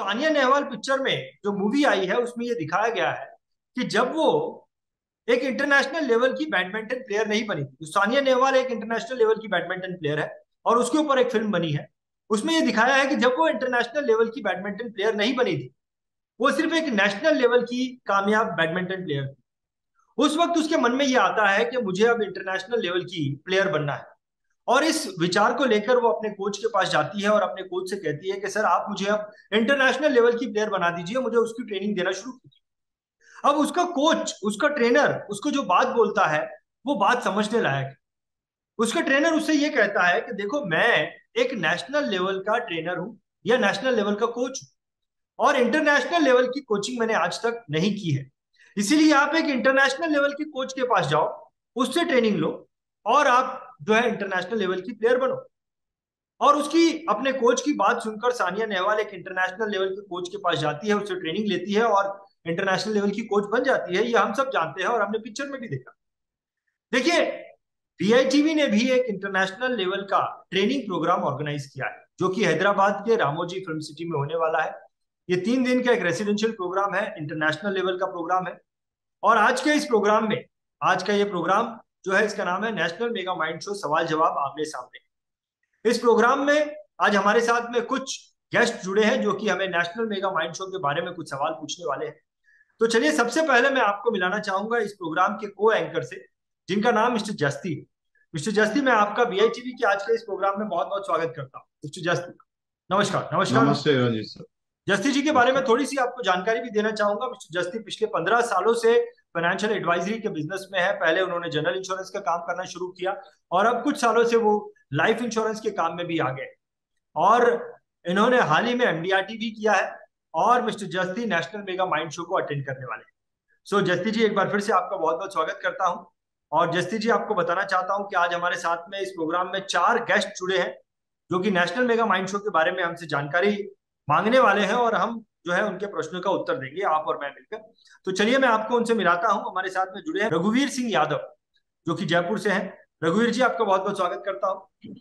Sania Nehwal picture में जो movie आई है उसमें ये दिखाया गया है कि जब वो एक इंटरनेशनल लेवल की बैडमिंटन प्लेयर नहीं बनी थी। तो सानिया नेहवाल एक इंटरनेशनल लेवल की बैडमिंटन प्लेयर है और उसके ऊपर एक फिल्म बनी है। उसमें ये दिखाया है कि जब वो इंटरनेशनल लेवल की बैडमिंटन प्लेयर नहीं बनी थी, वो सिर्फ एक नेशनल लेवल की कामयाब बैडमिंटन प्लेयर थी। उस वक्त उसके मन में ये आता है कि मुझे अब इंटरनेशनल लेवल की प्लेयर बनना है। और इस विचार को लेकर वो अपने कोच के पास जाती है और अपने कोच से कहती है कि सर आप मुझे अब इंटरनेशनल लेवल की प्लेयर बना दीजिए, मुझे उसकी ट्रेनिंग देना शुरू कीजिए। अब उसका कोच, उसका ट्रेनर उसको जो बात बोलता है वो बात समझने लायक है। उसका ट्रेनर उससे ये कहता है कि देखो, मैं एक नेशनल लेवल का ट्रेनर हूं या नेशनल लेवल का कोच हूं और इंटरनेशनल लेवल की कोचिंग मैंने आज तक नहीं की है। इसीलिए आप एक इंटरनेशनल लेवल के कोच के पास जाओ, उससे ट्रेनिंग लो और आप जो है इंटरनेशनल लेवल की प्लेयर बनो। और उसकी अपने कोच की बात सुनकर सानिया नेहवाल एक इंटरनेशनल लेवल के कोच के पास जाती है, उससे ट्रेनिंग लेती है और इंटरनेशनल लेवल की कोच बन जाती है। ये हम सब जानते हैं और हमने पिक्चर में भी देखा। देखिए, बीआईटीवी ने भी एक इंटरनेशनल लेवल का ट्रेनिंग प्रोग्राम ऑर्गेनाइज किया है जो कि हैदराबाद के रामोजी फिल्म सिटी में होने वाला है। ये 3 दिन का एक रेसिडेंशियल प्रोग्राम है, इंटरनेशनल लेवल का प्रोग्राम है। और आज के इस प्रोग्राम में, आज का ये प्रोग्राम जो है इसका नाम है नेशनल मेगा माइंड शो सवाल जवाब आमने सामने। इस प्रोग्राम में आज हमारे साथ में कुछ गेस्ट जुड़े हैं जो कि हमें नेशनल मेगा माइंड शो के बारे में कुछ सवाल पूछने वाले हैं। तो चलिए, सबसे पहले मैं आपको मिलाना चाहूंगा इस प्रोग्राम के को एंकर से, जिनका नाम मिस्टर जस्ती है। मिस्टर जस्ती, मैं आपका बीआईटीवी के आज के इस प्रोग्राम में बहुत बहुत स्वागत करता हूँ। मिस्टर जस्ती, नमस्कार। नमस्कार नमस्ते मिस्टर रंजीत सर। जस्ती जी। के बारे में नमस्कार। थोड़ी सी आपको जानकारी भी देना चाहूंगा। मिस्टर जस्ती पिछले 15 सालों से फाइनेंशियल एडवाइजरी के बिजनेस में है। पहले उन्होंने जनरल इंश्योरेंस का काम करना शुरू किया और अब कुछ सालों से वो लाइफ इंश्योरेंस के काम में भी आ गए। और इन्होंने हाल ही में एमडीआरटी भी किया है। और मिस्टर जस्ती नेशनल मेगा माइंड शो को अटेंड करने वाले हैं। सो जस्ती जी, एक बार फिर से आपका बहुत बहुत स्वागत करता हूं। और जस्ती जी, आपको बताना चाहता हूं कि आज हमारे साथ में इस प्रोग्राम में 4 गेस्ट जुड़े हैं जो कि नेशनल मेगा माइंड शो के बारे में हमसे जानकारी मांगने वाले हैं और हम जो है उनके प्रश्नों का उत्तर देंगे, आप और मैं मिलकर। तो चलिए, मैं आपको उनसे मिलाता हूं। हमारे साथ में जुड़े हैं रघुवीर सिंह यादव, जो कि जयपुर से हैं। रघुवीर जी, आपका बहुत बहुत स्वागत करता हूं।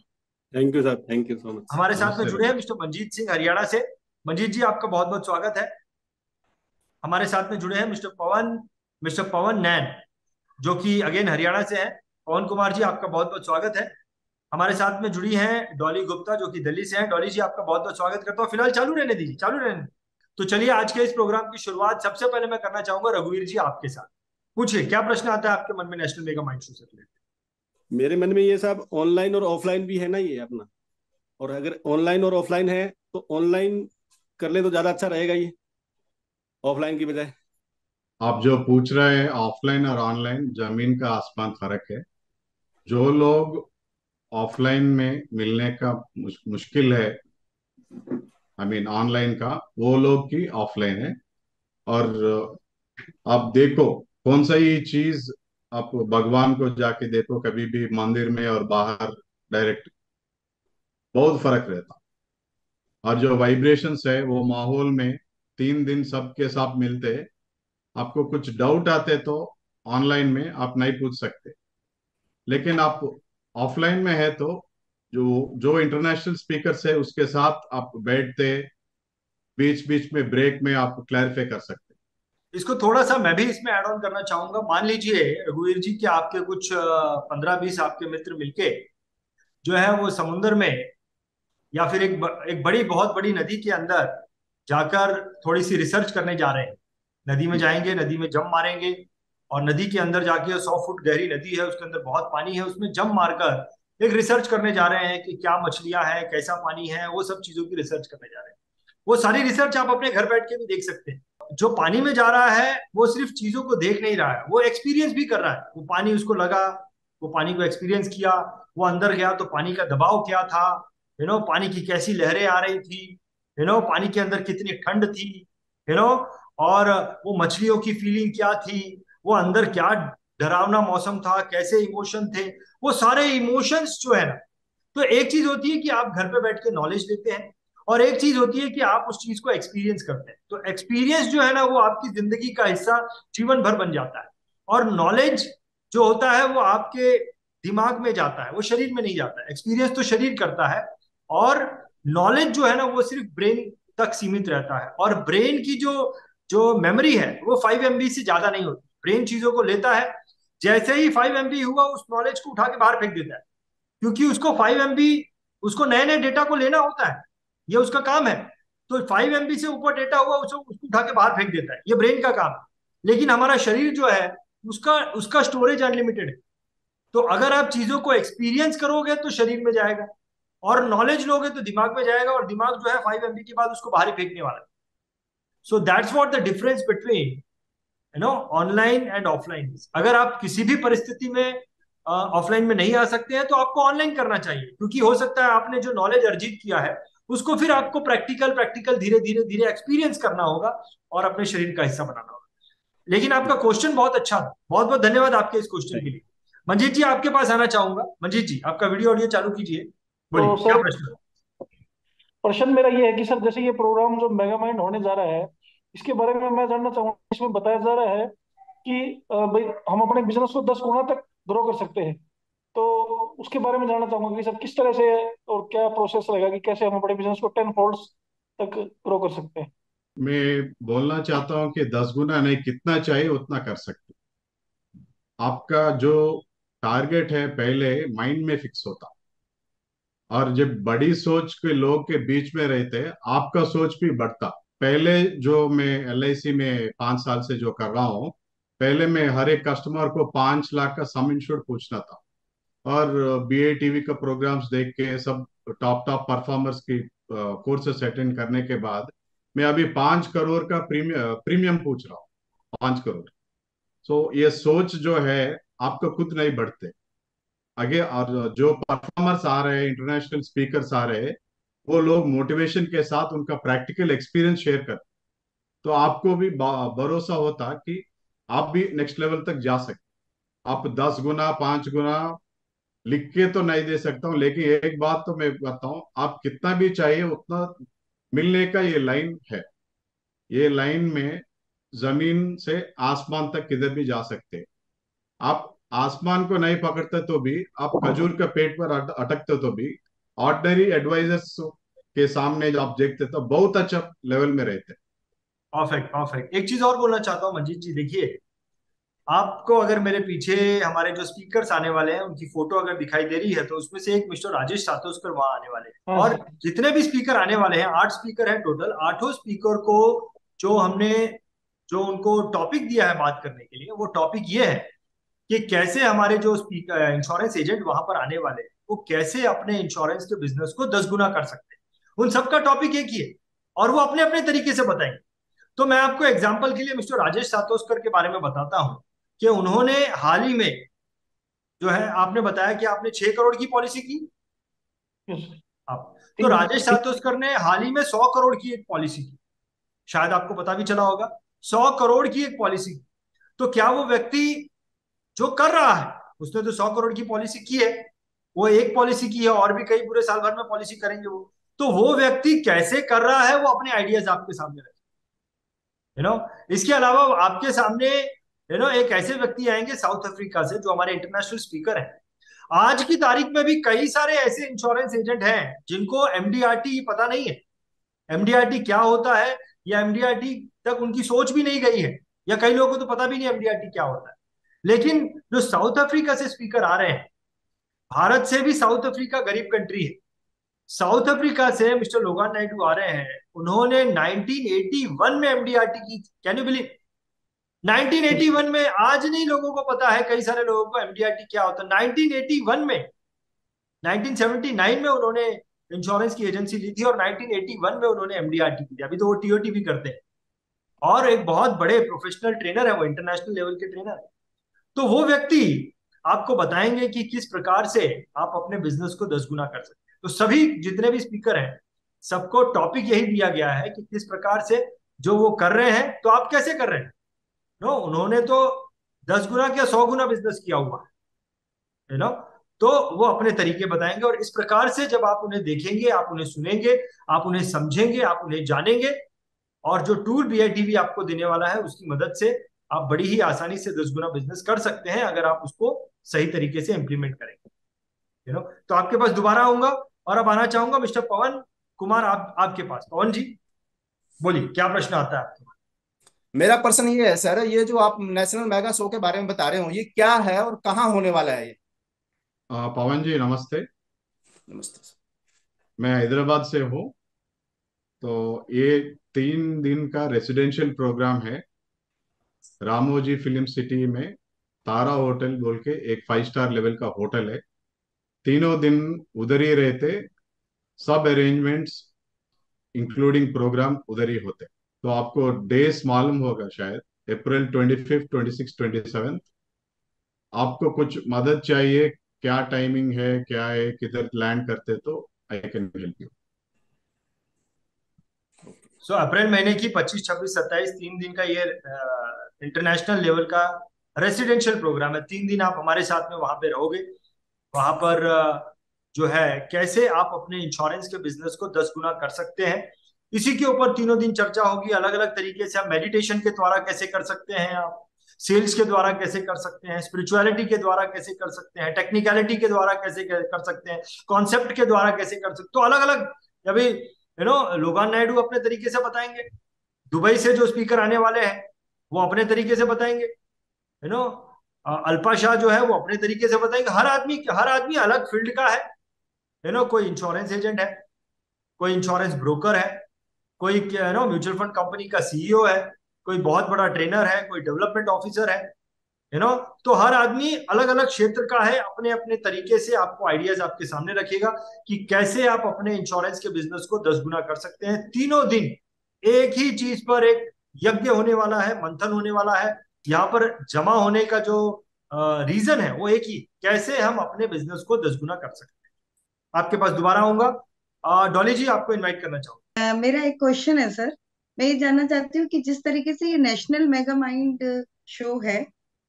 Thank you sir, thank you so much. हमारे साथ में नमस्ते जुड़े हैं रंजीत। मिस्टर मंजीत सिंह हरियाणा से। मंजीत जी, आपका बहुत बहुत स्वागत है। हमारे साथ में जुड़े हैं मिस्टर पवन नैन, जो कि अगेन हरियाणा से हैं। पवन कुमार जी, आपका बहुत बहुत स्वागत है। हमारे साथ में जुड़ी हैं डॉली गुप्ता, जो कि दिल्ली से हैं। डॉली जी, आपका बहुत बहुत स्वागत करता हूँ। फिलहाल चालू रहने दीजिए, चालू रहने दीजिए। तो चलिए, आज के इस प्रोग्राम की शुरुआत सबसे पहले मैं करना चाहूंगा रघुवीर जी आपके साथ। पूछिए, क्या प्रश्न आता है आपके मन में नेशनल मेगा माइंड शो से रिलेटेड। मेरे मन में ये सब ऑनलाइन और ऑफलाइन भी है ना ये अपना। और अगर ऑनलाइन और ऑफलाइन है तो ऑनलाइन कर ले तो ज्यादा अच्छा रहेगा ये, ऑफलाइन की बजाय। आप जो पूछ रहे हैं ऑफलाइन और ऑनलाइन, जमीन का आसमान फर्क है। जो लोग ऑफलाइन में मिलने का मुश्किल है, आई मीन ऑनलाइन का, वो लोग की ऑफलाइन है। और आप देखो कौन सा ही चीज, आप भगवान को जाके देखो कभी भी मंदिर में और बाहर डायरेक्ट, बहुत फर्क रहता। और जो वाइब्रेशंस है वो माहौल में 3 दिन सबके साथ मिलते हैं। आपको कुछ डाउट आते तो ऑनलाइन में आप नहीं पूछ सकते, लेकिन आप ऑफलाइन में है तो जो जो इंटरनेशनल स्पीकर्स है उसके साथ आप बैठते, बीच बीच में ब्रेक में आप क्लैरिफाई कर सकते। इसको थोड़ा सा मैं भी इसमें ऐड ऑन करना चाहूंगा। मान लीजिए रघुवीर जी कि आपके कुछ 15-20 आपके मित्र मिलके जो है वो समुन्द्र में या फिर एक बड़ी, बहुत बड़ी नदी के अंदर जाकर थोड़ी सी रिसर्च करने जा रहे हैं। नदी में जाएंगे, नदी में जंप मारेंगे और नदी के अंदर जाके 100 फुट गहरी नदी है, उसके अंदर बहुत पानी है, उसमें जंप मारकर एक रिसर्च करने जा रहे हैं कि क्या मछलियां हैं, कैसा पानी है, वो सब चीजों की रिसर्च करने जा रहे हैं। वो सारी रिसर्च आप अपने घर बैठ के भी देख सकते हैं। जो पानी में जा रहा है वो सिर्फ चीजों को देख नहीं रहा है, वो एक्सपीरियंस भी कर रहा है। वो पानी उसको लगा, वो पानी को एक्सपीरियंस किया, वो अंदर गया तो पानी का दबाव क्या था, पानी की कैसी लहरें आ रही थी, पानी के अंदर कितनी ठंड थी, यू नो और वो मछलियों की फीलिंग क्या थी, वो अंदर क्या डरावना मौसम था, कैसे इमोशन थे। वो सारे इमोशंस जो है ना, तो एक चीज होती है कि आप घर पे बैठ के नॉलेज लेते हैं और एक चीज होती है कि आप उस चीज को एक्सपीरियंस करते हैं। तो एक्सपीरियंस जो है ना, वो आपकी जिंदगी का हिस्सा जीवन भर बन जाता है। और नॉलेज जो होता है वो आपके दिमाग में जाता है, वो शरीर में नहीं जाता है। एक्सपीरियंस तो शरीर करता है और नॉलेज जो है ना वो सिर्फ ब्रेन तक सीमित रहता है, और ब्रेन की जो जो मेमोरी है वो 5 MB से ज्यादा नहीं होती। ब्रेन चीजों को लेता है, जैसे ही 5 MB हुआ उस नॉलेज को उठा के बाहर फेंक देता है, क्योंकि उसको 5 MB, उसको नए नए डेटा को लेना होता है, ये उसका काम है। तो 5 MB से ऊपर डेटा हुआ उसको उठा के बाहर फेंक देता है, ये ब्रेन का काम है। लेकिन हमारा शरीर जो है उसका उसका स्टोरेज अनलिमिटेड है। तो अगर आप चीजों को एक्सपीरियंस करोगे तो शरीर में जाएगा, और नॉलेज लोगे तो दिमाग में जाएगा, और दिमाग जो है 5 MB के बाद उसको बाहर ही फेंकने वाला है। So that's what the difference between online and offline. अगर आप किसी भी परिस्थिति में ऑफलाइन में नहीं आ सकते हैं तो आपको ऑनलाइन करना चाहिए, क्योंकि हो सकता है आपने जो नॉलेज अर्जित किया है उसको फिर आपको प्रैक्टिकल प्रैक्टिकल धीरे धीरे धीरे एक्सपीरियंस करना होगा और अपने शरीर का हिस्सा बनाना होगा। लेकिन आपका क्वेश्चन बहुत अच्छा था, बहुत बहुत धन्यवाद आपके इस क्वेश्चन के लिए। मंजीत जी आपके पास आना चाहूंगा। मंजीत जी आपका वीडियो ऑडियो चालू कीजिए, बोलिए तो क्या सर, प्रश्न है। प्रश्न मेरा ये है कि सर, जैसे ये प्रोग्राम जो मेगा माइंड होने जा रहा है, इसके बारे में मैं जानना चाहूंगा। इसमें बताया जा रहा है कि भाई हम अपने बिजनेस को 10 गुना तक ग्रो कर सकते हैं। तो उसके बारे में जानना चाहूंगा कि सर किस तरह से और क्या प्रोसेस रहेगा कि कैसे हम अपने बिजनेस को 10 फोल्ड्स तक ग्रो कर सकते हैं। मैं बोलना चाहता हूँ कि 10 गुना नहीं, कितना चाहिए उतना कर सकते। आपका जो टारगेट है पहले माइंड में फिक्स होता, और जब बड़ी सोच के लोग के बीच में रहते आपका सोच भी बढ़ता। पहले जो मैं LIC में 5 साल से जो कर रहा हूँ, पहले मैं हर एक कस्टमर को 5 लाख का सम इंश्योर्ड पूछना था, और BATV का प्रोग्राम्स देख के सब टॉप टॉप परफॉर्मर्स की कोर्सेस अटेंड करने के बाद मैं अभी 5 करोड़ का प्रीमियम पूछ रहा हूँ। 5 करोड़। सो ये सोच जो है आपको खुद नहीं बढ़ते आगे। और जो परफॉर्मर्स आ रहे हैं, इंटरनेशनल स्पीकर्स आ रहे हैं, वो लोग मोटिवेशन के साथ उनका प्रैक्टिकल एक्सपीरियंस शेयर कर, तो आपको भी भरोसा होता कि आप भी नेक्स्ट लेवल तक जा सकते। आप 10 गुना 5 गुना लिख के तो नहीं दे सकता हूँ, लेकिन एक बात तो मैं बताऊं, आप कितना भी चाहिए उतना मिलने का ये लाइन है। ये लाइन में जमीन से आसमान तक किधर भी जा सकते हैं। आप आसमान को नहीं पकड़ते तो भी, आप खजूर के पेट पर अटकते तो भी, ऑर्डिनरी एडवाइजर्स के सामने जब आप देखते तो बहुत अच्छा लेवल में रहते। Perfect perfect. एक चीज और बोलना चाहता हूँ मंजीत जी, देखिए आपको अगर मेरे पीछे हमारे जो स्पीकर्स आने वाले हैं उनकी फोटो अगर दिखाई दे रही है तो उसमें से एक मिस्टर राजेश सातोस्कर वहां आने वाले हैं। हाँ और सर। जितने भी स्पीकर आने वाले हैं, 8 स्पीकर हैं टोटल। 8 स्पीकर को जो हमने जो उनको टॉपिक दिया है बात करने के लिए, वो टॉपिक ये है कि कैसे हमारे जो स्पीकर इंश्योरेंस एजेंट वहां पर आने वाले हैं वो कैसे अपने इंश्योरेंस के बिजनेस को 10 गुना कर सकते हैं। उन सबका टॉपिक एक ही है और वो अपने अपने तरीके से बताएंगे। तो मैं आपको एग्जाम्पल के लिए मिस्टर राजेश सातोस्कर के बारे में बताता हूं कि उन्होंने हाल ही में जो है, आपने बताया कि आपने 6 करोड़ की पॉलिसी की। Yes sir. आप तो तीन राजेश तीन सातोस्कर ने हाल ही में 100 करोड़ की एक पॉलिसी की, शायद आपको पता भी चला होगा। 100 करोड़ की एक पॉलिसी। तो क्या वो व्यक्ति जो कर रहा है, उसने तो 100 करोड़ की पॉलिसी की है, वो एक पॉलिसी की है और भी कई पूरे साल भर में पॉलिसी करेंगे वो, तो वो व्यक्ति कैसे कर रहा है वो अपने आइडियाज आपके सामने रखे। इसके अलावा आपके सामने एक ऐसे व्यक्ति आएंगे साउथ अफ्रीका से जो हमारे इंटरनेशनल स्पीकर हैं। आज की तारीख में भी कई सारे ऐसे इंश्योरेंस एजेंट हैं जिनको MDRT पता नहीं है। MDRT क्या होता है, या MDRT तक उनकी सोच भी नहीं गई है, या कई लोगों को तो पता भी नहीं MDRT क्या होता है। लेकिन जो साउथ अफ्रीका से स्पीकर आ रहे हैं, भारत से भी साउथ अफ्रीका गरीब कंट्री है। साउथ अफ्रीका से मिस्टर लोगान नायडू आ रहे हैं, उन्होंने 1981 में MDRT की। Can you believe? 1981 में। आज नहीं लोगों को पता है, कई सारे लोगों को MDRT क्या होता है। 1981 में, 1979 में उन्होंने इंश्योरेंस की एजेंसी ली थी और 1981 में उन्होंने MDRT की थी। अभी तो वो TOT भी करते हैं और एक बहुत बड़े प्रोफेशनल ट्रेनर है, वो इंटरनेशनल लेवल के ट्रेनर है। तो वो व्यक्ति आपको बताएंगे कि किस प्रकार से आप अपने बिजनेस को 10 गुना कर सकते हैं। तो सभी जितने भी स्पीकर हैं, सबको टॉपिक यही दिया गया है कि किस प्रकार से जो वो कर रहे हैं, तो आप कैसे कर रहे हैं। उन्होंने तो 10 गुना क्या 100 गुना बिजनेस किया हुआ है ना। तो वो अपने तरीके बताएंगे, और इस प्रकार से जब आप उन्हें देखेंगे, आप उन्हें सुनेंगे, आप उन्हें समझेंगे, आप उन्हें जानेंगे, और जो टूल BITV आपको देने वाला है उसकी मदद से आप बड़ी ही आसानी से 10 गुना बिजनेस कर सकते हैं, अगर आप उसको सही तरीके से इंप्लीमेंट करेंगे। तो आपके पास दोबारा आऊंगा और अब आना चाहूंगा मिस्टर पवन कुमार, आपके पास। पवन जी। बोलिए क्या प्रश्न आता है आपके? मेरा प्रश्न ये है सर, ये जो आप नेशनल मेगा शो के बारे में बता रहे हो, ये क्या है और कहाँ होने वाला है ये? पवन जी नमस्ते। नमस्ते सर। मैं हैदराबाद से हूँ। तो ये 3 दिन का रेसिडेंशियल प्रोग्राम है रामोजी फिल्म सिटी में। तारा होटल बोल के एक 5 स्टार लेवल का होटल है। तीनों दिन उधर ही रहते। सब अरेंजमेंट्स इंक्लूडिंग प्रोग्राम उधर ही होते। तो आपको डेज मालूम होगा शायद, अप्रैल 25, 26, 27। आपको कुछ मदद चाहिए, क्या टाइमिंग है, क्या है, किधर लैंड करते, तो आई कैन हेल्प यू। सो अप्रैल महीने की 25, 26, 27 3 दिन का ये इंटरनेशनल लेवल का रेसिडेंशियल प्रोग्राम है। 3 दिन आप हमारे साथ में वहां पे रहोगे। वहां पर जो है कैसे आप अपने इंश्योरेंस के बिजनेस को 10 गुना कर सकते हैं, इसी के ऊपर तीनों दिन चर्चा होगी। अलग अलग तरीके से आप मेडिटेशन के द्वारा कैसे कर सकते हैं, आप सेल्स के द्वारा कैसे कर सकते हैं, स्पिरिचुअलिटी के द्वारा कैसे कर सकते हैं, टेक्निकलिटी के द्वारा कैसे कर सकते हैं, कॉन्सेप्ट के द्वारा कैसे कर सकते, तो अलग अलग। अभी लोगान नायडू अपने तरीके से बताएंगे, दुबई से जो स्पीकर आने वाले हैं वो अपने तरीके से बताएंगे, यू नो अल्पा शाह जो है वो अपने तरीके से बताएंगे। हर आदमी अलग फील्ड का है। कोई इंश्योरेंस एजेंट है, कोई इंश्योरेंस ब्रोकर है, कोई म्यूचुअल फंड कंपनी का सीईओ है, कोई बहुत बड़ा ट्रेनर है, कोई डेवलपमेंट ऑफिसर है। यू नो तो हर आदमी अलग अलग क्षेत्र का है, अपने अपने तरीके से आपको आइडियाज आपके सामने रखेगा कि कैसे आप अपने इंश्योरेंस के बिजनेस को 10 गुना कर सकते हैं। तीनों दिन एक ही चीज पर एक यज्ञ होने वाला है, मंथन होने वाला है। यहाँ पर जमा होने का जो रीजन है वो एक ही, कैसे हम अपने बिजनेस को 10 गुना कर सकते हैं। आपके पास दोबारा आऊंगा। डॉली जी आपको इनवाइट करना चाहूंगा। मेरा एक क्वेश्चन है सर। मैं ये जानना चाहती हूँ कि जिस तरीके से ये नेशनल मेगा माइंड शो है,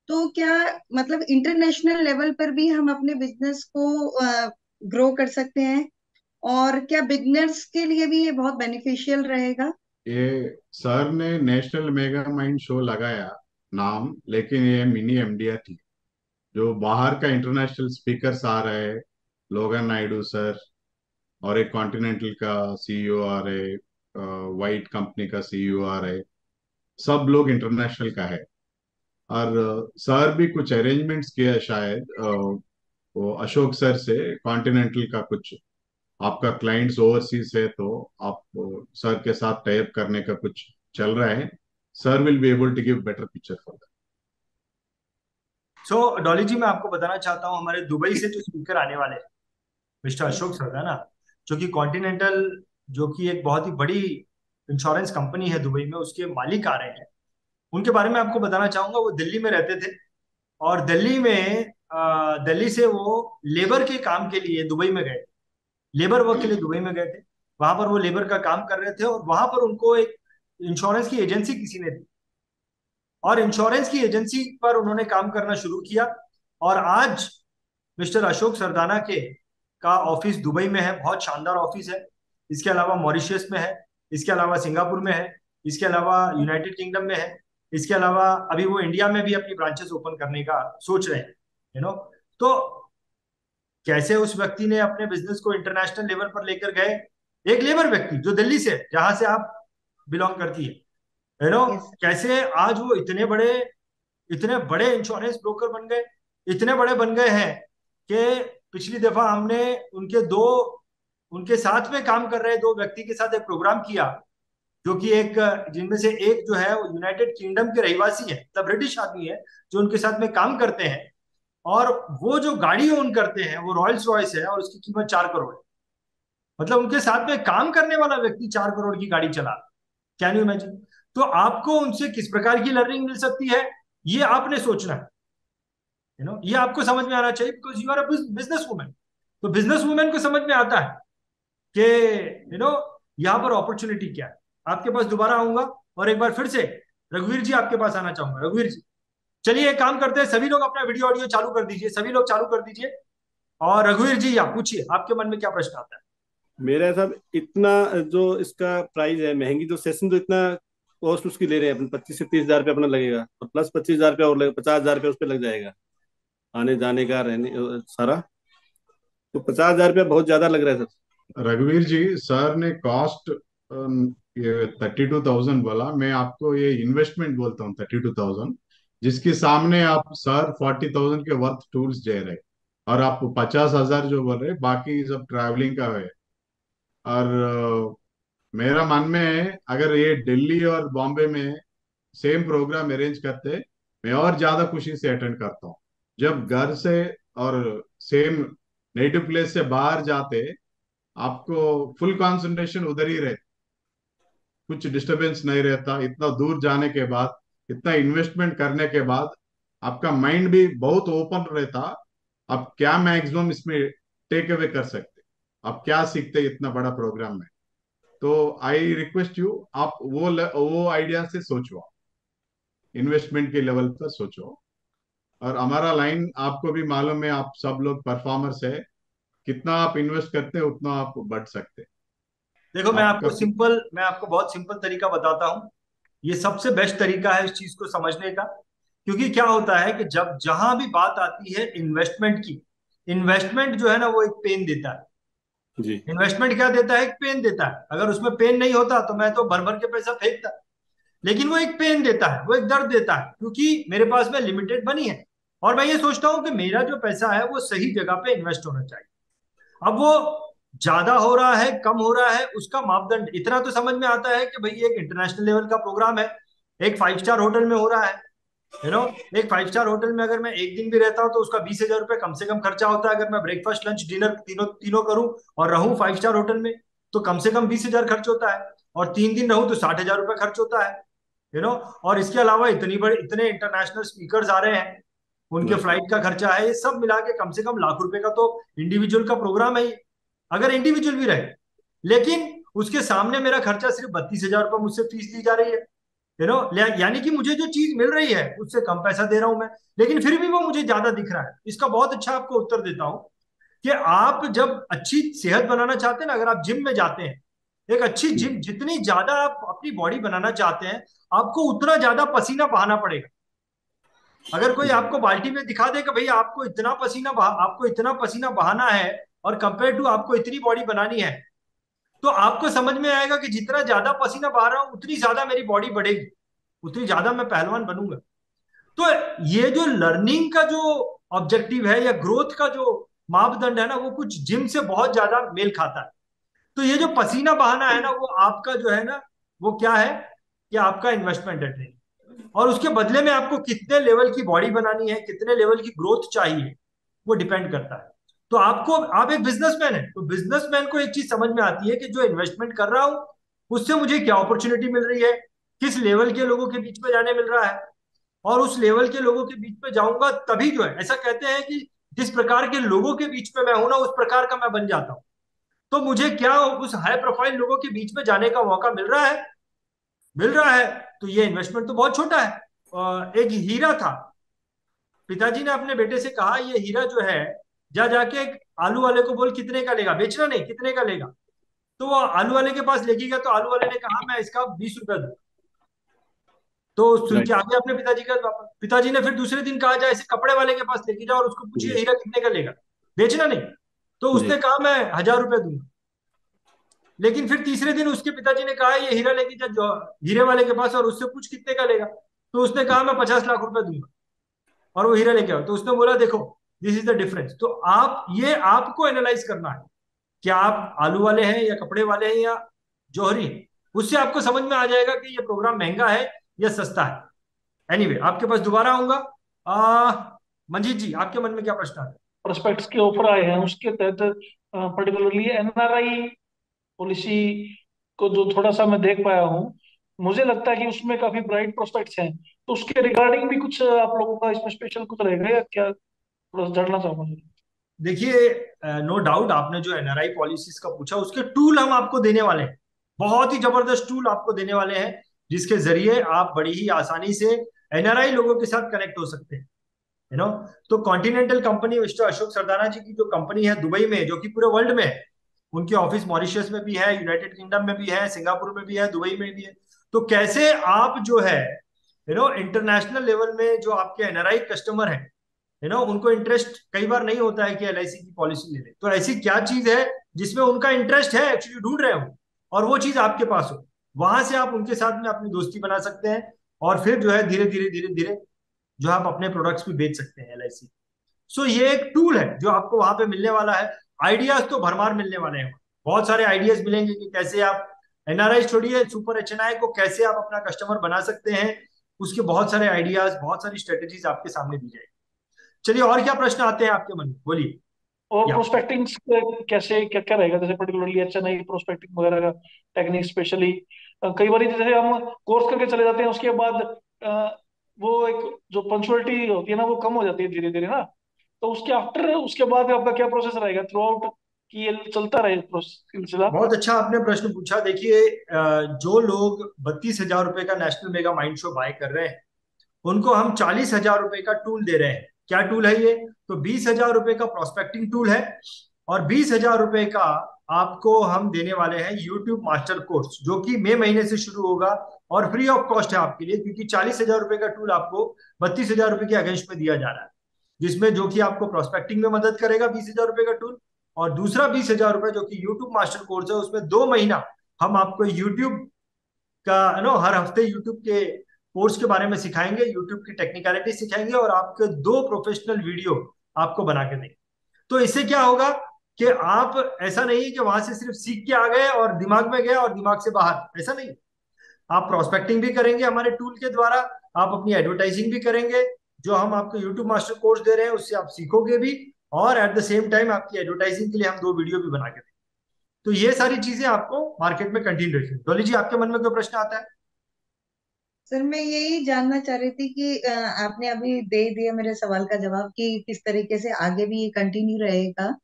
तो क्या मतलब इंटरनेशनल लेवल पर भी हम अपने बिजनेस को ग्रो कर सकते हैं, और क्या बिगनर्स के लिए भी ये बहुत बेनिफिशियल रहेगा? ये सर ने नेशनल मेगा माइंड शो लगाया नाम, लेकिन ये मिनी एमडीआर थी। जो बाहर का इंटरनेशनल स्पीकर्स आ रहे हैं, लोगन नायडू सर, और एक कॉन्टिनेंटल का सीईओ आ रहे, वाइट कंपनी का सीईओ आ रहे, सब लोग इंटरनेशनल का है। और सर भी कुछ अरेंजमेंट्स किया शायद, वो अशोक सर से कॉन्टिनेंटल का कुछ, आपका क्लाइंट्स ओवरसीज है तो आप सर के साथ टाइप करने का कुछ चल रहा है। Sir will be able to give better picture for that. So Dolly ji मैं आपको बताना चाहता हूँ, हमारे दुबई से जो स्पीकर आने वाले हैं मिस्टर अशोक सरदाना, जो कि कॉन्टिनेंटल, जो कि एक बहुत ही बड़ी इंश्योरेंस कंपनी है दुबई में, उसके मालिक आ रहे हैं। उनके बारे में आपको बताना चाहूंगा। वो दिल्ली में रहते थे और दिल्ली से वो लेबर के काम के लिए दुबई में गए, लेबर वर्क के लिए दुबई में गए थे। वहां पर वो लेबर का काम कर रहे थे और वहां पर उनको एक इंश्योरेंस की एजेंसी किसी ने दी, और इंश्योरेंस की एजेंसी पर उन्होंने काम करना शुरू किया। और आज मिस्टर अशोक सरदाना के का ऑफिस दुबई में है, बहुत शानदार ऑफिस है। इसके अलावा मॉरिशस में है, इसके अलावा सिंगापुर में है, इसके अलावा यूनाइटेड किंगडम में है, इसके अलावा अभी वो इंडिया में भी अपनी ब्रांचेस ओपन करने का सोच रहे हैं। यू नो तो कैसे उस व्यक्ति ने अपने बिजनेस को इंटरनेशनल लेवल पर लेकर गए, एक लेबर व्यक्ति जो दिल्ली से, जहां से आप बिलोंग करती है, यस सर। कैसे आज वो इतने बड़े इंश्योरेंस ब्रोकर बन गए, इतने बड़े बन गए हैं कि पिछली दफा हमने उनके साथ में काम कर रहे दो व्यक्ति के साथ एक प्रोग्राम किया, जो कि एक, जिनमें से एक जो है वो यूनाइटेड किंगडम के रहवासी है, मतलब ब्रिटिश आदमी है, जो उनके साथ में काम करते हैं। और वो जो गाड़ी ओन करते हैं वो रॉयल्स रॉयस है, और उसकी कीमत 4 करोड़ है। मतलब उनके साथ में काम करने वाला व्यक्ति 4 करोड़ की गाड़ी चला। Can you imagine? तो आपको उनसे किस प्रकार की लर्निंग मिल सकती है, ये आपने सोचना है। ये आपको समझ में आना चाहिए, because you are a business women. तो बिजनेस वुमेन को समझ में आता है कि यहाँ पर अपॉर्चुनिटी क्या है। आपके पास दोबारा आऊंगा और एक बार फिर से रघुवीर जी आपके पास आना चाहूंगा। रघुवीर जी चलिए एक काम करते हैं, सभी लोग अपना वीडियो ऑडियो चालू कर दीजिए, सभी लोग चालू कर दीजिए। और रघुवीर जी आप पूछिए, आपके मन में क्या प्रश्न आता है? मेरा हिसाब इतना जो इसका प्राइस है, महंगी जो सेशन, तो इतना कॉस्ट उसकी ले रहे हैं अपन, 25 से 30 हजार रुपये अपना लगेगा, और प्लस 25 हजार रुपये और लगेगा, 50 हजार रुपये उस पर लग जाएगा आने जाने का, रहने सारा। तो 50 हजार रुपये बहुत ज्यादा लग रहा है सर। रघुवीर जी, सर ने कॉस्ट ये 32,000 बोला, मैं आपको ये इन्वेस्टमेंट बोलता हूँ 32,000, जिसके सामने आप सर 40,000 के वर्थ टूल्स दे रहे, और आप 50,000 जो बोल रहे बाकी सब ट्रैवलिंग का है। और मेरा मन में है अगर ये दिल्ली और बॉम्बे में सेम प्रोग्राम अरेंज करते, मैं और ज्यादा खुशी से अटेंड करता हूँ। जब घर से और सेम नेटिव प्लेस से बाहर जाते, आपको फुल कंसंट्रेशन उधर ही रहता, कुछ डिस्टरबेंस नहीं रहता। इतना दूर जाने के बाद, इतना इन्वेस्टमेंट करने के बाद, आपका माइंड भी बहुत ओपन रहता। आप क्या मैक्सिमम इसमें टेक अवे कर सकते, आप क्या सीखते इतना बड़ा प्रोग्राम में। तो आई रिक्वेस्ट यू, आप वो आइडिया से सोचो, इन्वेस्टमेंट के लेवल पर सोचो। और हमारा लाइन आपको भी मालूम है, आप सब लोग परफॉर्मर्स है, कितना आप इन्वेस्ट करते हैं उतना आप बढ़ सकते हैं। देखो, आपका मैं आपको बहुत सिंपल तरीका बताता हूँ। ये सबसे बेस्ट तरीका है इस चीज को समझने का। क्योंकि क्या होता है कि जब जहां भी बात आती है इन्वेस्टमेंट की, इन्वेस्टमेंट जो है ना वो एक पेन देता है। जी। इन्वेस्टमेंट क्या देता है? एक पेन देता है। अगर उसमें पेन नहीं होता तो मैं तो भर भर के पैसा फेंकता। लेकिन वो एक पेन देता है, वो एक दर्द देता है, क्योंकि मेरे पास में लिमिटेड मनी है और मैं ये सोचता हूं कि मेरा जो पैसा है वो सही जगह पे इन्वेस्ट होना चाहिए। अब वो ज्यादा हो रहा है, कम हो रहा है, उसका मापदंड इतना तो समझ में आता है कि भाई एक इंटरनेशनल लेवल का प्रोग्राम है, एक 5 स्टार होटल में हो रहा है। यू नो, एक 5 स्टार होटल में अगर मैं एक दिन भी रहता हूँ तो उसका 20,000 रुपये कम से कम खर्चा होता है। अगर मैं ब्रेकफास्ट लंच डिनर तीनों तीनों करूं और रहूं 5 स्टार होटल में, तो कम से कम 20,000 खर्च होता है। और 3 दिन रहूं तो 60,000 रुपये खर्च होता है। और इसके अलावा इतने इंटरनेशनल स्पीकर्स आ रहे हैं, उनके Right. फ्लाइट का खर्चा है, ये सब मिला के कम से कम लाख रुपए का तो इंडिविजुअल का प्रोग्राम है ये, अगर इंडिविजुअल भी रहे। लेकिन उसके सामने मेरा खर्चा सिर्फ 32,000 रुपये मुझसे फीस ली जा रही है। यानी कि मुझे जो चीज मिल रही है उससे कम पैसा दे रहा हूं मैं, लेकिन फिर भी वो मुझे ज्यादा दिख रहा है। इसका बहुत अच्छा आपको उत्तर देता हूं कि आप जब अच्छी सेहत बनाना चाहते हैं ना, अगर आप जिम में जाते हैं, एक अच्छी जिम, जितनी ज्यादा आप अपनी बॉडी बनाना चाहते हैं, आपको उतना ज्यादा पसीना बहाना पड़ेगा। अगर कोई आपको बाल्टी में दिखा दे कि भाई आपको इतना पसीना बहाना है और कंपेयर टू आपको इतनी बॉडी बनानी है, तो आपको समझ में आएगा कि जितना ज्यादा पसीना बहा रहा हूं उतनी ज्यादा मेरी बॉडी बढ़ेगी, उतनी ज्यादा मैं पहलवान बनूंगा। तो ये जो लर्निंग का जो ऑब्जेक्टिव है या ग्रोथ का जो मापदंड है ना, वो कुछ जिम से बहुत ज्यादा मेल खाता है। तो ये जो पसीना बहाना है ना, वो आपका जो है ना, वो क्या है कि आपका इन्वेस्टमेंट है ट्रेनिंग। और उसके बदले में आपको कितने लेवल की बॉडी बनानी है, कितने लेवल की ग्रोथ चाहिए, वो डिपेंड करता है। तो आप एक बिजनेसमैन है, तो बिजनेसमैन को एक चीज समझ में आती है कि जो इन्वेस्टमेंट कर रहा हूं उससे मुझे क्या अपॉर्चुनिटी मिल रही है, किस लेवल के लोगों के बीच में जाने मिल रहा है, और उस लेवल के लोगों के बीच में जाऊंगा तभी जो है, ऐसा कहते हैं कि जिस प्रकार के लोगों के बीच में मैं हूं ना, उस प्रकार का मैं बन जाता हूं। तो मुझे क्या उस हाई प्रोफाइल लोगों के बीच में जाने का मौका मिल रहा है। तो ये इन्वेस्टमेंट तो बहुत छोटा है। एक हीरा था, पिताजी ने अपने बेटे से कहा ये हीरा जो है, जा जाके एक आलू वाले को बोल कितने का लेगा, बेचना नहीं, कितने का लेगा। तो वो आलू वाले के पास लेके गया, तो आलू वाले ने कहा मैं इसका 20 रुपया दूं। तो सुन के Right. आ गया अपने पिताजी का वापस। पिताजी ने फिर दूसरे दिन कहा जाए इसे कपड़े वाले के पास लेके जाओ और उसको पूछिए जी। हीरा कितने का लेगा, बेचना नहीं। तो जी। उसने कहा मैं 1,000 रुपया दूंगा। लेकिन फिर तीसरे दिन उसके पिताजी ने कहा ये हीरा लेके जा हीरे वाले के पास और उससे पूछ कितने का लेगा। तो उसने कहा मैं 50 लाख रुपया दूंगा, और वो हीरा लेके आओ। तो उसने बोला देखो, दिस इज द डिफरेंस। तो आपको एनालाइज करना है, क्या आप आलू वाले हैं या कपड़े वाले हैं या जौहरी हैं। उससे आपको समझ में आ जाएगा कि ये प्रोग्राम महंगा है या सस्ता है। एनीवे, आपके पास दोबारा आऊंगा। मंजीत जी, आपके मन में क्या प्रश्न आता है? प्रोस्पेक्ट्स के ऑफर आए हैं उसके तहत पर्टिकुलरली एनआरआई पॉलिसी को जो थोड़ा सा मैं देख पाया हूँ, मुझे लगता है कि उसमें काफी ब्राइट प्रोस्पेक्ट्स हैं। तो उसके रिगार्डिंग भी कुछ आप लोगों का इसमें स्पेशल कुछ रहेगा या क्या, थोड़ा सा जानना चाहूंगा। देखिए, नो डाउट आपने जो एनआरआई पॉलिसीज का पूछा, उसके टूल हम आपको देने वाले हैं, बहुत ही जबरदस्त टूल आपको देने वाले हैं, जिसके जरिए आप बड़ी ही आसानी से एनआरआई लोगों के साथ कनेक्ट हो सकते हैं। यू नो, तो continental company mister Ashok Sardana ji की जो कंपनी है दुबई में, जो कि पूरे वर्ल्ड में है, उनके ऑफिस मॉरिशस में भी है, यूनाइटेड किंगडम में भी है, सिंगापुर में भी है, दुबई में भी है। तो कैसे आप जो है इंटरनेशनल लेवल में जो आपके एनआरआई कस्टमर हैं, उनको इंटरेस्ट कई बार नहीं होता है कि एलआईसी की पॉलिसी ले ले, तो ऐसी क्या चीज है जिसमें उनका इंटरेस्ट है, एक्चुअली ढूंढ रहे हो, और वो चीज आपके पास हो। वहां से आप उनके साथ में अपनी दोस्ती बना सकते हैं, और फिर जो है धीरे धीरे धीरे धीरे जो है आप अपने प्रोडक्ट्स भी बेच सकते हैं LIC। सो ये एक टूल है जो आपको वहां पे मिलने वाला है। आइडियाज तो भरमार मिलने वाले हैं, बहुत सारे आइडियाज मिलेंगे कि कैसे आप NRI छोड़िए, सुपर HNI को कैसे आप अपना कस्टमर बना सकते हैं। उसके बहुत सारे आइडियाज, बहुत सारी स्ट्रेटेजीज आपके सामने दी जाएगी। चलिए, और क्या प्रश्न आते हैं आपके मन में, बोलिए। और या प्रोस्पेक्टिंग कैसे, क्या क्या रहेगा, जैसे पर्टिकुलरली अच्छा नहीं प्रोस्पेक्टिंग वगैरह का टेक्निक स्पेशली। कई बार जैसे हम कोर्स करके चले जाते हैं, उसके बाद वो एक जो पंचुअलिटी होती है ना वो कम हो जाती है धीरे धीरे ना। तो उसके आफ्टर, उसके बाद आपका क्या प्रोसेस रहेगा थ्रू आउट, कि ये चलता रहे सिलसिला। बहुत अच्छा आपने प्रश्न पूछा। देखिए, जो लोग 32,000 रुपए का national mega mind show buy कर रहे हैं, उनको हम 40,000 रुपए का टूल दे रहे हैं। क्या टूल है ये? तो 20,000 रुपए का प्रोस्पेक्टिंग टूल है, और 20,000 रुपए का आपको हम देने वाले हैं यूट्यूब मास्टर कोर्स, जो कि मई महीने से शुरू होगा और फ्री ऑफ कॉस्ट है आपके लिए, क्योंकि 40,000 रुपए का टूल आपको 32,000 रुपए के अगेंस्ट में दिया जा रहा है, जिसमें जो कि आपको प्रोस्पेक्टिंग में मदद करेगा 20,000 रुपए का टूल, और दूसरा 20,000 रुपए जो कि यूट्यूब मास्टर कोर्स है, उसमें 2 महीना हम आपको यूट्यूब का हर हफ्ते यूट्यूब के कोर्स के बारे में सिखाएंगे, यूट्यूब की टेक्निकलिटी सिखाएंगे, और आपके 2 प्रोफेशनल वीडियो आपको बना के देंगे। तो इससे क्या होगा कि आप, ऐसा नहीं है कि वहां से सिर्फ सीख के आ गए और दिमाग में गया और दिमाग से बाहर, ऐसा नहीं। आप प्रोस्पेक्टिंग भी करेंगे हमारे टूल के द्वारा, आप अपनी एडवर्टाइजिंग भी करेंगे, जो हम आपको यूट्यूब मास्टर कोर्स दे रहे हैं उससे आप सीखोगे भी, और एट द सेम टाइम आपकी एडवर्टाइजिंग के लिए हम 2 वीडियो भी बना के देंगे। तो ये सारी चीजें आपको मार्केट में कंटिन्यू रखेंगे। डॉली जी, आपके मन में कोई प्रश्न आता है? सर मैं यही जानना चाह रही थी कि आपने अभी दे दिया मेरे सवाल का जवाब कि किस तरीके से आगे भी ये कंटिन्यू रहेगा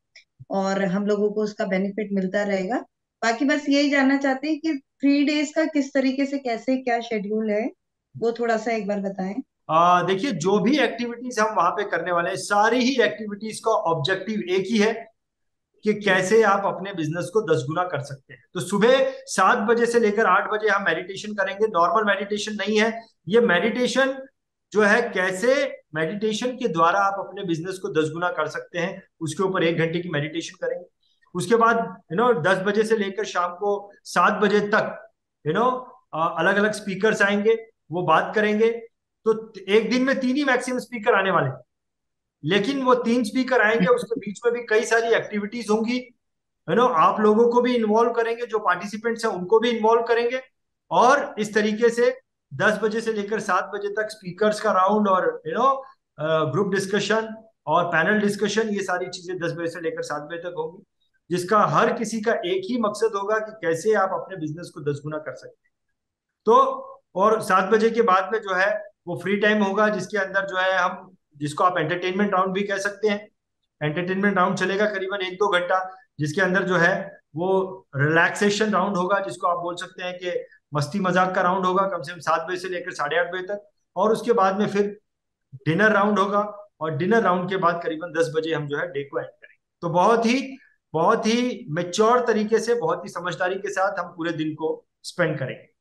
और हम लोगों को उसका बेनिफिट मिलता रहेगा। बाकी बस यही जानना चाहते हैं कि 3 डेज का किस तरीके से, कैसे क्या शेड्यूल है, वो थोड़ा सा एक बार बताएं। देखिए, जो भी एक्टिविटीज हम वहां पे करने वाले हैं, सारी ही एक्टिविटीज का ऑब्जेक्टिव एक ही है कि कैसे आप अपने बिजनेस को 10 गुना कर सकते हैं। तो सुबह 7 बजे से लेकर 8 बजे हम मेडिटेशन करेंगे। नॉर्मल मेडिटेशन नहीं है ये मेडिटेशन, जो है कैसे मेडिटेशन के द्वारा आप अपने बिजनेस को 10 गुना कर सकते हैं, उसके ऊपर 1 घंटे की मेडिटेशन करेंगे। उसके बाद 10 बजे से लेकर शाम को 7 बजे तक अलग अलग स्पीकर्स आएंगे, वो बात करेंगे। तो एक दिन में 3 ही मैक्सिमम स्पीकर आने वाले हैं, लेकिन वो 3 स्पीकर आएंगे, उसके बीच में भी कई सारी एक्टिविटीज होंगी। आप लोगों को भी इन्वॉल्व करेंगे, जो पार्टिसिपेंट्स हैं उनको भी इन्वॉल्व करेंगे, और इस तरीके से 10 बजे से लेकर 7 बजे तक स्पीकर्स का राउंड, और ग्रुप डिस्कशन और पैनल डिस्कशन, ये सारी चीजें 10 बजे से लेकर 7 बजे तक होंगी, जिसका हर किसी का एक ही मकसद होगा कि कैसे आप अपने बिजनेस को 10 गुना कर सकते हैं। तो और 7 बजे के बाद में जो है वो फ्री टाइम होगा, जिसके अंदर जो है हम, जिसको आप एंटरटेनमेंट राउंड भी कह सकते हैं, एंटरटेनमेंट राउंड चलेगा करीबन 1-2 घंटा, जिसके अंदर जो है वो रिलैक्सेशन राउंड होगा, जिसको आप बोल सकते हैं कि मस्ती मजाक का राउंड होगा, कम से कम 7 बजे से लेकर 8:30 बजे तक। और उसके बाद में फिर डिनर राउंड होगा, और डिनर राउंड के बाद करीबन 10 बजे हम जो है डे को एंड करेंगे। तो बहुत ही मेच्योर तरीके से, बहुत ही समझदारी के साथ हम पूरे दिन को स्पेंड करेंगे।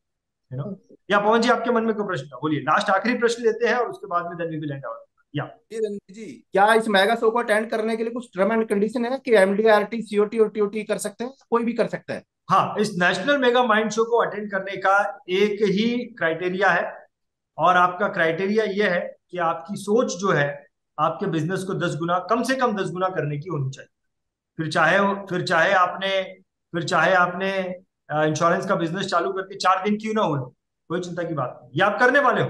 या पवन जी, आपके मन में कोई प्रश्न था, बोलिए। लास्ट आखिरी प्रश्न लेते हैं और उसके बाद में then we will end our. या जी रणजीत जी, क्या इस मेगा शो को अटेंड करने के लिए कुछ टर्म एंड कंडीशन है कि MDRT COT और TOT कर सकते हैं, कोई भी कर सकता है? हाँ, इस नेशनल मेगा माइंड शो को अटेंड करने का एक ही क्राइटेरिया है, और आपका क्राइटेरिया ये है कि आपकी सोच जो है आपके बिजनेस को 10 गुना, कम से कम 10 गुना करने की होनी चाहिए। फिर चाहे आपने इंश्योरेंस का बिजनेस चालू करके 4 दिन क्यों ना हुए, कोई चिंता की बात नहीं, ये आप करने वाले हो।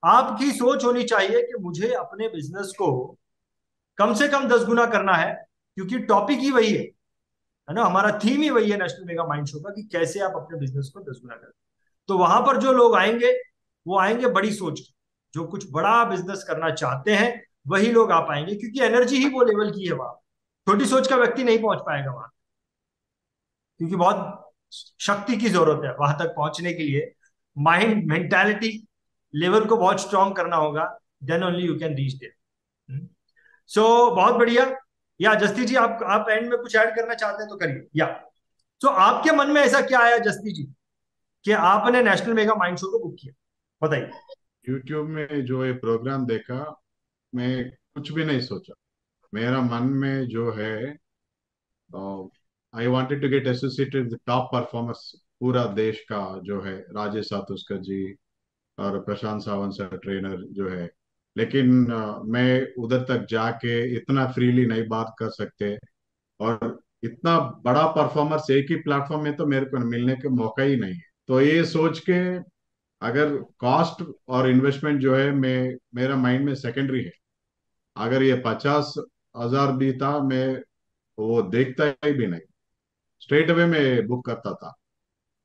आपकी सोच होनी चाहिए कि मुझे अपने बिजनेस को कम से कम 10 गुना करना है, क्योंकि टॉपिक ही वही है ना, हमारा थीम ही वही है नेशनल मेगा माइंड शो का, कि कैसे आप अपने बिजनेस को 10 गुना करें। तो वहां पर जो लोग आएंगे, वो आएंगे बड़ी सोच के, जो कुछ बड़ा बिजनेस करना चाहते हैं वही लोग आ पाएंगे, क्योंकि एनर्जी ही वो लेवल की है वहां। छोटी सोच का व्यक्ति नहीं पहुंच पाएगा वहां, क्योंकि बहुत शक्ति की जरूरत है वहां तक पहुंचने के लिए। माइंड मेंटालिटी लेवल को बहुत स्ट्रांग करना होगा, then only you can reach there. So बहुत बढ़िया। या जस्ती जी, आप एंड में कुछ ऐड करना चाहते हैं तो करिए। या सो आपके मन में ऐसा क्या आया जस्ती जी कि आपने नेशनल मेगा माइंड शो को बुक किया, बताइए। यूट्यूब में जो ये प्रोग्राम देखा, मैं कुछ भी नहीं सोचा। मेरा मन में जो है, I wanted to get associated with top performers पूरा देश का जो है, राजेश सातुस्कर जी और प्रशांत सावंत सर ट्रेनर जो है। लेकिन मैं उधर तक जाके इतना फ्रीली नहीं बात कर सकते, और इतना बड़ा परफॉर्मर्स एक ही प्लेटफॉर्म में तो मेरे को मिलने का मौका ही नहीं है। तो ये सोच के, अगर कॉस्ट और इन्वेस्टमेंट जो है, मैं मेरा माइंड में सेकेंडरी है। अगर ये 50,000 भी था, मैं वो देखता ही भी नहीं, स्ट्रेट अवे में बुक करता था।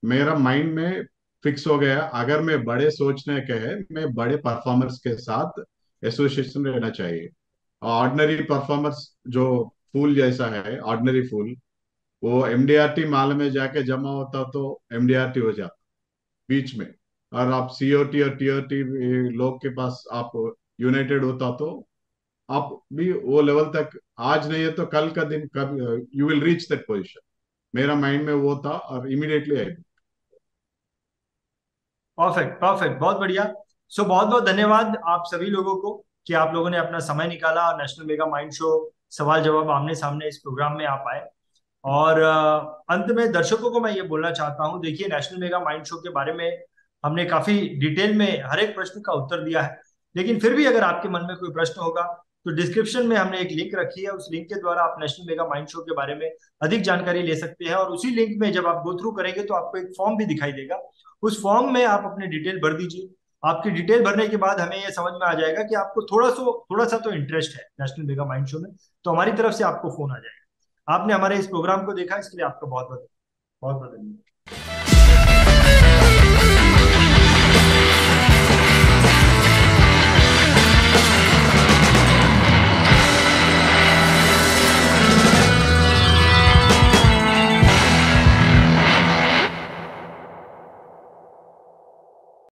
मेरा माइंड में फिक्स हो गया, अगर मैं बड़े सोचने के है, मैं बड़े परफॉर्मर्स के साथ एसोसिएशन रहना चाहिए। ऑर्डिनरी परफॉर्मर्स जो फूल जैसा है, ऑर्डिनरी फूल, वो एमडीआरटी माल में जाके जमा होता तो एमडीआरटी हो जाता बीच में। और आप सीओटी और टीओटी लोग के पास आप यूनाइटेड होता तो आप भी वो लेवल तक, आज नहीं है तो कल का दिन, कब you will reach that position. मेरा माइंड में वो था और इमीडिएटली आई। परफेक्ट परफेक्ट, बहुत बढ़िया। सो बहुत बहुत धन्यवाद आप सभी लोगों को कि आप लोगों ने अपना समय निकाला और नेशनल मेगा माइंड शो सवाल जवाब आमने सामने इस प्रोग्राम में आप आए। और अंत में दर्शकों को मैं ये बोलना चाहता हूँ, देखिए नेशनल मेगा माइंड शो के बारे में हमने काफी डिटेल में हर एक प्रश्न का उत्तर दिया है। लेकिन फिर भी अगर आपके मन में कोई प्रश्न होगा तो डिस्क्रिप्शन में हमने एक लिंक रखी है, उस लिंक के द्वारा आप नेशनल मेगा माइंड शो के बारे में अधिक जानकारी ले सकते हैं। और उसी लिंक में जब आप गो थ्रू करेंगे तो आपको एक फॉर्म भी दिखाई देगा, उस फॉर्म में आप अपने डिटेल भर दीजिए। आपकी डिटेल भरने के बाद हमें यह समझ में आ जाएगा कि आपको थोड़ा सा तो इंटरेस्ट है नेशनल मेगा माइंड शो में, तो हमारी तरफ से आपको फोन आ जाएगा। आपने हमारे इस प्रोग्राम को देखा, इसके लिए आपका बहुत बहुत बहुत बहुत धन्यवाद।